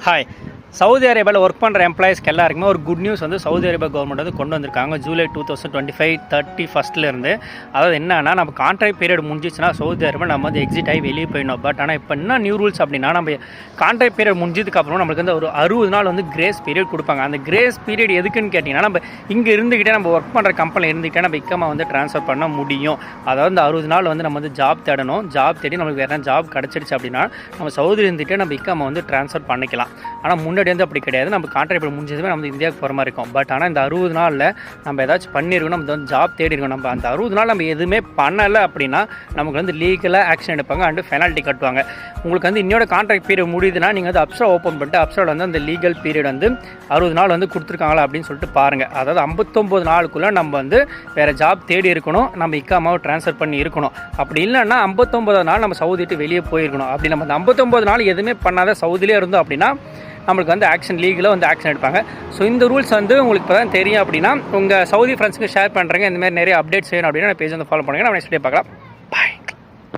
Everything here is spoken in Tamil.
ஹாய். சவுதி அரேபியாவில் ஒர்க் பண்ணுற எம்ப்ளாயிஸ்க்கு எல்லாருக்குமே ஒரு குட் நியூஸ் வந்து சவுதி அரேபியா கவர்மெண்ட் வந்து கொண்டு வந்திருக்காங்க. ஜூலை 2025 31 அதாவது என்னன்னா, நம்ம கான்ட்ராக்ட் பீரியட் முடிஞ்சிச்சுன்னா சவுதி அரேபியா நம்ம வந்து எக்ஸிட் ஆகி வெளியே போயிடணும். பட் ஆனால் இப்போ என்ன நியூ ரூல்ஸ் அப்படின்னா, நம்ம கான்ட்ராக்ட் பீரியட் முடிஞ்சதுக்கப்புறம் நம்மளுக்கு வந்து ஒரு 60 நாள் வந்து கிரேஸ் பீரியட் கொடுப்பாங்க. அந்த கிரேஸ் பீரியட் எதுக்குன்னு கேட்டிங்கன்னா, நம்ம இங்கே இருந்துக்கிட்டே நம்ம ஒர்க் பண்ணுற கம்பெனியில் இருந்துக்கிட்டே நம்ம இக்கமாக வந்து ட்ரான்ஸ்ஃபர் பண்ண முடியும். அதாவது இந்த 60 நாள் வந்து நம்ம வந்து ஜாப் தேடணும். ஜாப் தேடி நம்மளுக்கு வேறு ஜாப் கிடச்சிடுச்சு அப்படின்னா நம்ம சவுதி இருந்துகிட்டே நம்ம இக்காமல் வந்து ட்ரான்ஸ்ஃபர் பண்ணிக்கலாம். ஆனால் முன்னாடி வந்து அப்படி கிடையாது. நம்ம கான்ட்ராக்ட் முடிஞ்சதுமே நம்ம இந்தியாவுக்கு போகிற மாதிரி இருக்கும். பட் ஆனால் இந்த 60 நாளில் நம்ம ஏதாச்சும் பண்ணியிருக்கணும், நம்ம வந்து ஜாப் தேடி இருக்கணும். நம்ம அந்த 60 நாள் நம்ம எதுவுமே பண்ணலை அப்படின்னா நமக்கு வந்து லீகலாக ஆக்ஷன் எடுப்பாங்க அண்டு பெனால்ட்டி கட்டுவாங்க. உங்களுக்கு வந்து இன்னோட கான்ட்ராக்ட் பீரியட் முடியுதுன்னா நீங்கள் வந்து அப்ஸ்ரா ஓப்பன் பண்ணிட்டு அப்ஸ்ராவில் வந்து அந்த லீகல் பீரியட் வந்து 60 நாள் வந்து கொடுத்துருக்காங்களா அப்படின்னு சொல்லிட்டு பாருங்கள். அதாவது 59 நாளுக்குள்ளே நம்ம வந்து வேறு ஜாப் தேடி இருக்கணும், நம்ம இக்காமாவை ட்ரான்ஸ்ஃபர் பண்ணி இருக்கணும். அப்படி இல்லைன்னா 59 நாள் நம்ம சவுதி விட்டு வெளியே போயிருக்கணும். அப்படி நம்ம அந்த 59 நாள் எதுவுமே பண்ணாத சவுதியிலே இருந்தோம் அப்படின்னா நம்மளுக்கு வந்து ஆக்ஷன் லீகலாக வந்து ஆக்ஷன் எடுப்பாங்க. ஸோ இந்த ரூல்ஸ் வந்து உங்களுக்கு இப்போ தான் தெரியும் அப்படின்னா உங்கள் சவுதி ஃப்ரெண்ட்ஸுக்கு ஷேர் பண்ணுறேங்க. இந்தமாதிரி நிறைய அப்டேட்ஸ் வேணும் அப்படின்னா பேஜ் வந்து ஃபாலோ பண்ணுங்கள். நம்ம நெக்ஸ்ட் டே பார்க்கலாம்.